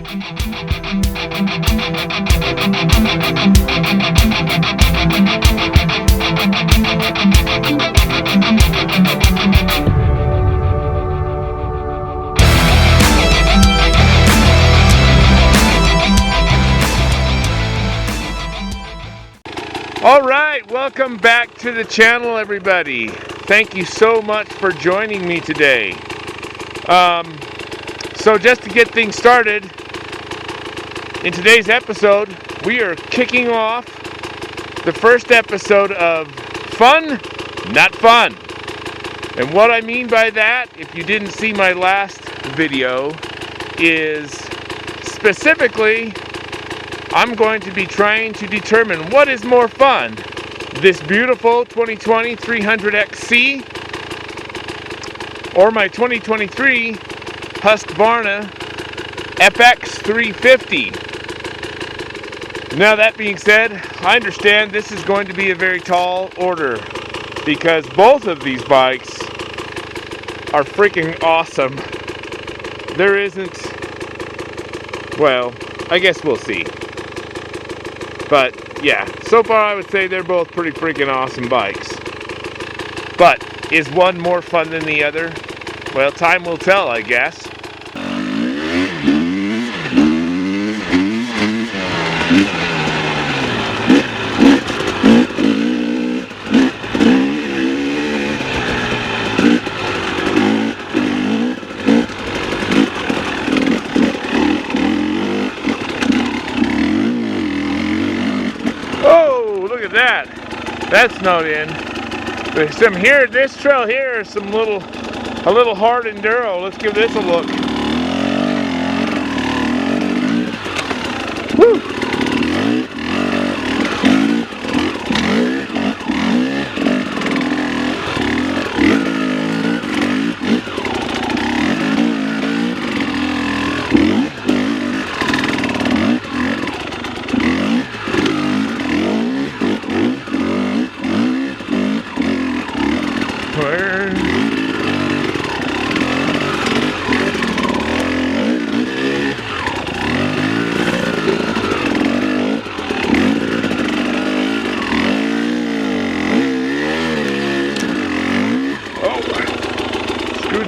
All right, welcome back to the channel, everybody. Thank you so much for joining me today. So just to get things started, in today's episode, we are kicking off the first episode of Fun, Not Fun. And what I mean by that, if you didn't see my last video, is specifically, I'm going to be trying to determine what is more fun, this beautiful 2020 300XC or my 2023 Husqvarna FX 350. Now that being said, I understand this is going to be a very tall order because both of these bikes are freaking awesome. There isn't, well, I guess we'll see. But yeah, so far I would say they're both pretty freaking awesome bikes. But is one more fun than the other? Well, time will tell, I guess. That's not in. There's some here, this trail here is a little hard enduro. Let's give this a look. Woo!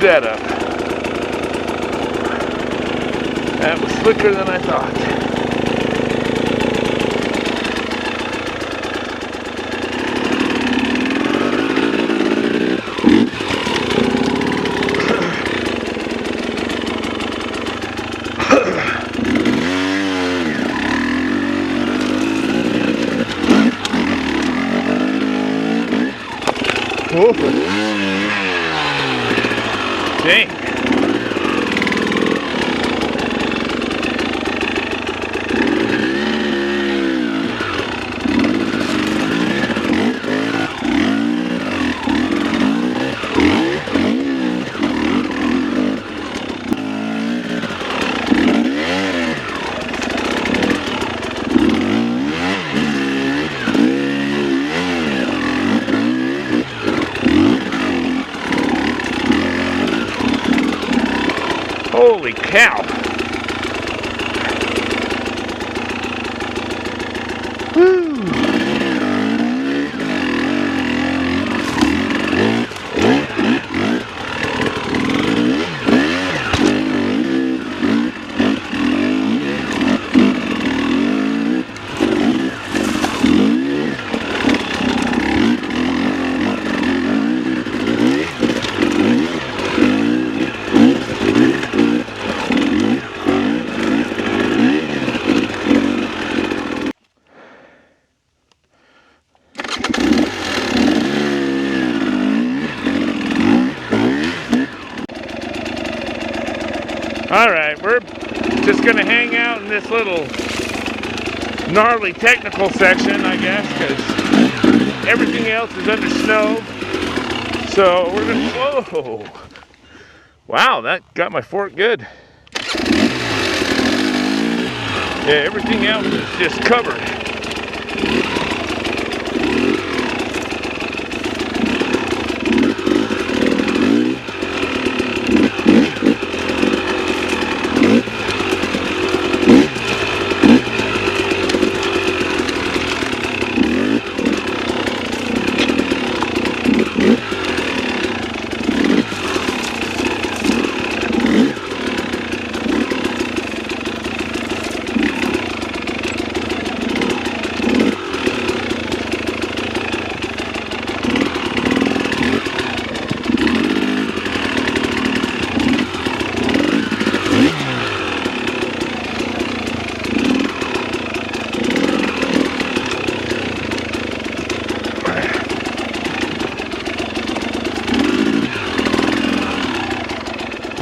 That up. That was slicker than I thought. Dang. Holy cow. Woo. Alright, we're just going to hang out in this little gnarly technical section, I guess, because everything else is under snow. So we're going to, whoa, wow, that got my fork good. Yeah, everything else is just covered.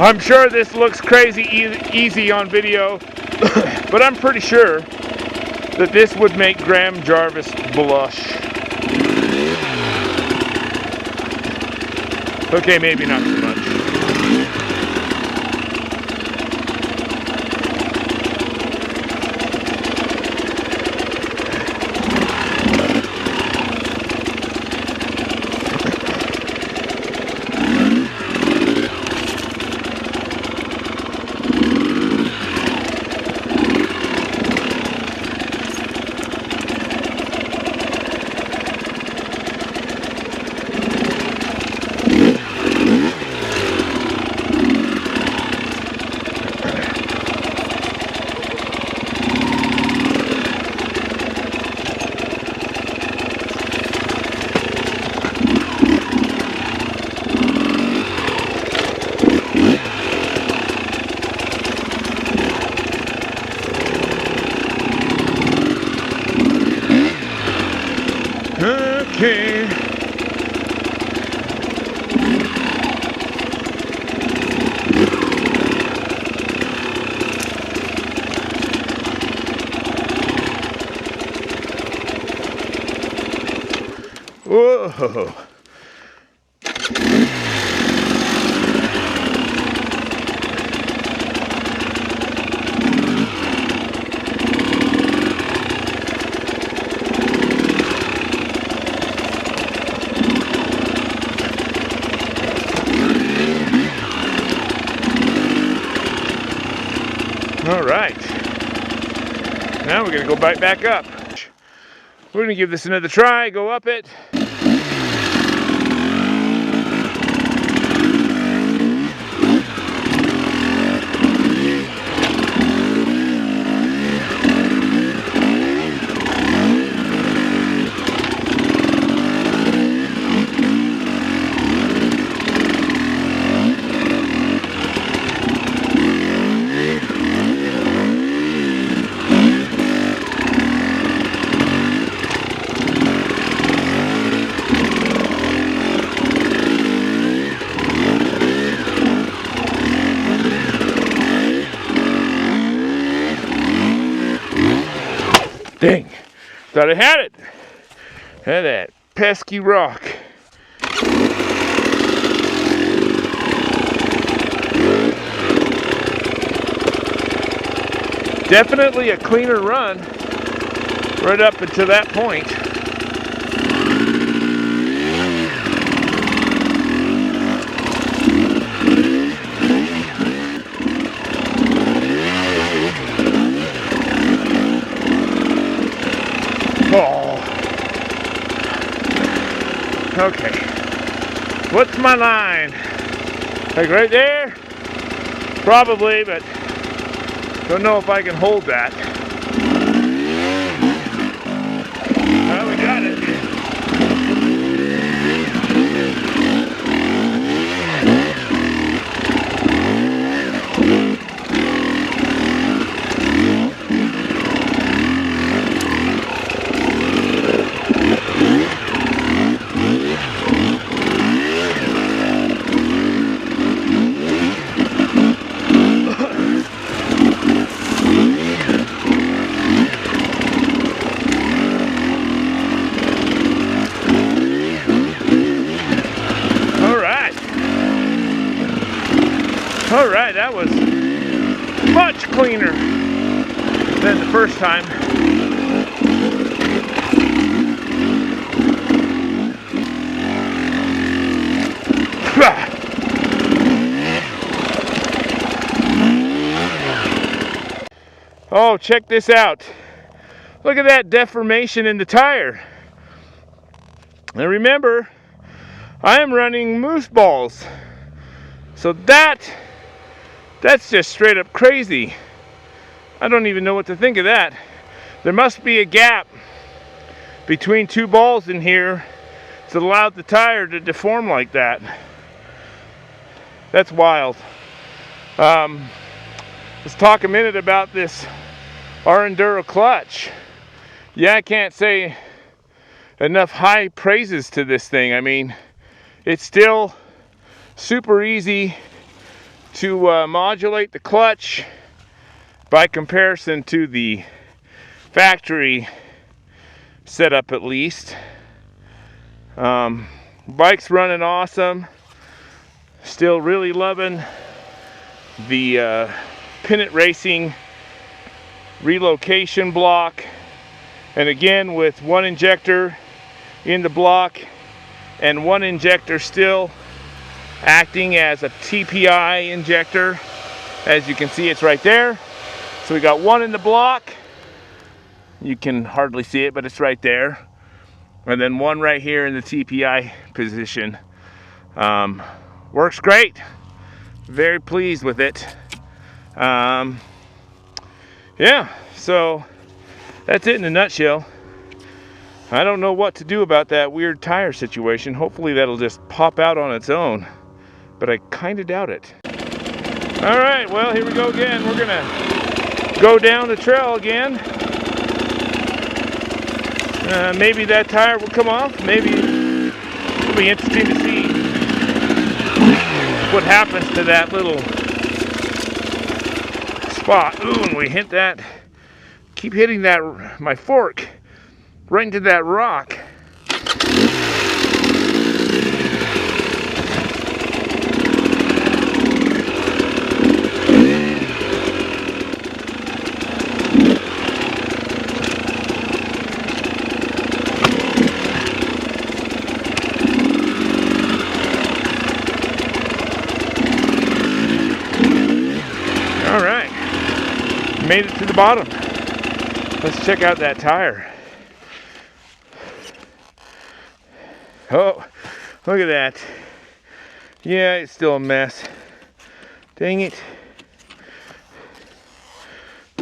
I'm sure this looks crazy easy on video, but I'm pretty sure that this would make Graham Jarvis blush. Okay, maybe not so much. Okay. Whoa. All right, now we're going to go right back up. We're going to give this another try, go up it. Dang, thought I had it. Had that pesky rock. Definitely a cleaner run right up until that point. Oh. Okay. What's my line? Like right there? Probably, but don't know if I can hold that. Well, we got it. All right, that was much cleaner than the first time. Oh, check this out. Look at that deformation in the tire. Now remember, I am running moose balls. So that's just straight up crazy. I don't even know what to think of that. There must be a gap between two balls in here that allowed the tire to deform like that. That's wild. Let's talk a minute about this R-Enduro clutch. Yeah, I can't say enough high praises to this thing. I mean, it's still super easy to modulate the clutch by comparison to the factory setup, at least. Bike's running awesome. Still really loving the Pennant Racing relocation block, and again with one injector in the block and one injector still acting as a TPI injector. As you can see, it's right there. So we got one in the block, you can hardly see it, but it's right there, and then one right here in the TPI position. Works great. Very pleased with it. Yeah, so that's it in a nutshell. I don't know what to do about that weird tire situation. Hopefully that'll just pop out on its own, but I kind of doubt it. All right, well, here we go again. We're gonna go down the trail again. Maybe that tire will come off. Maybe it'll be interesting to see what happens to that little spot. Ooh, and we hit that, keep hitting that, my fork, right into that rock. All right, made it to the bottom. Let's check out that tire. Oh, look at that. Yeah, it's still a mess. Dang it.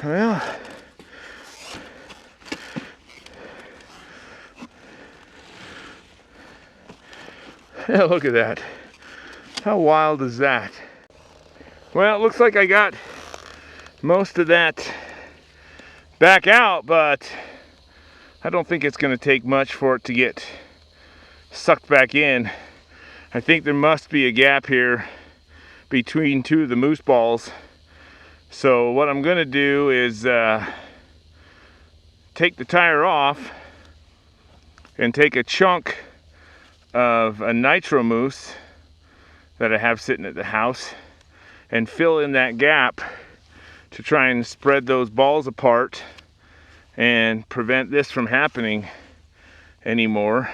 Well, yeah, look at that. How wild is that? Well, it looks like I got most of that back out, but I don't think it's going to take much for it to get sucked back in. I think there must be a gap here between two of the moose balls. So what I'm going to do is take the tire off and take a chunk of a nitro mousse that I have sitting at the house and fill in that gap to try and spread those balls apart and prevent this from happening anymore,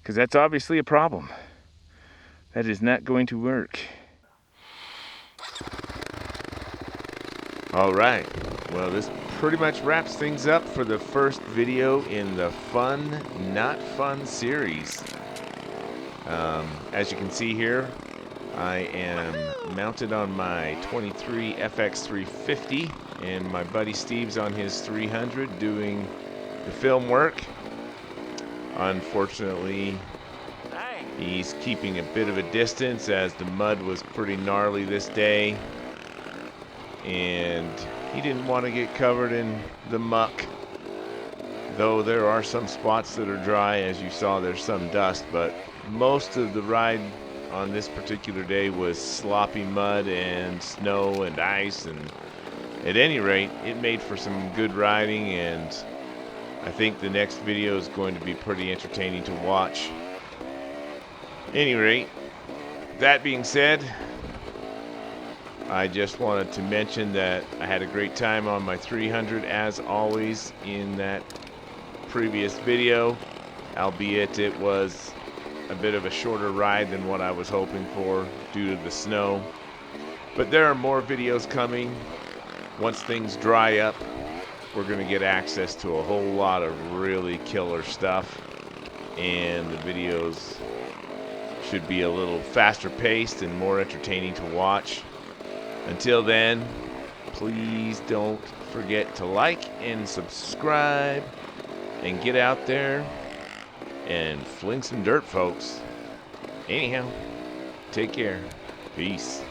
because that's obviously a problem. That is not going to work. All right, well, this pretty much wraps things up for the first video in the Fun Not Fun series. As you can see here, I am mounted on my 23 FX 350 and my buddy Steve's on his 300 doing the film work. Unfortunately, he's keeping a bit of a distance as the mud was pretty gnarly this day, and he didn't want to get covered in the muck, though there are some spots that are dry. As you saw, there's some dust, but most of the ride on this particular day was sloppy mud and snow and ice, and at any rate, it made for some good riding, and I think the next video is going to be pretty entertaining to watch. Any rate, that being said, I just wanted to mention that I had a great time on my 300 as always in that previous video, albeit it was a bit of a shorter ride than what I was hoping for due to the snow. But there are more videos coming. Once things dry up, we're going to get access to a whole lot of really killer stuff, and the videos should be a little faster paced and more entertaining to watch. Until then, please don't forget to like and subscribe and get out there and fling some dirt, folks. Anyhow, take care. Peace.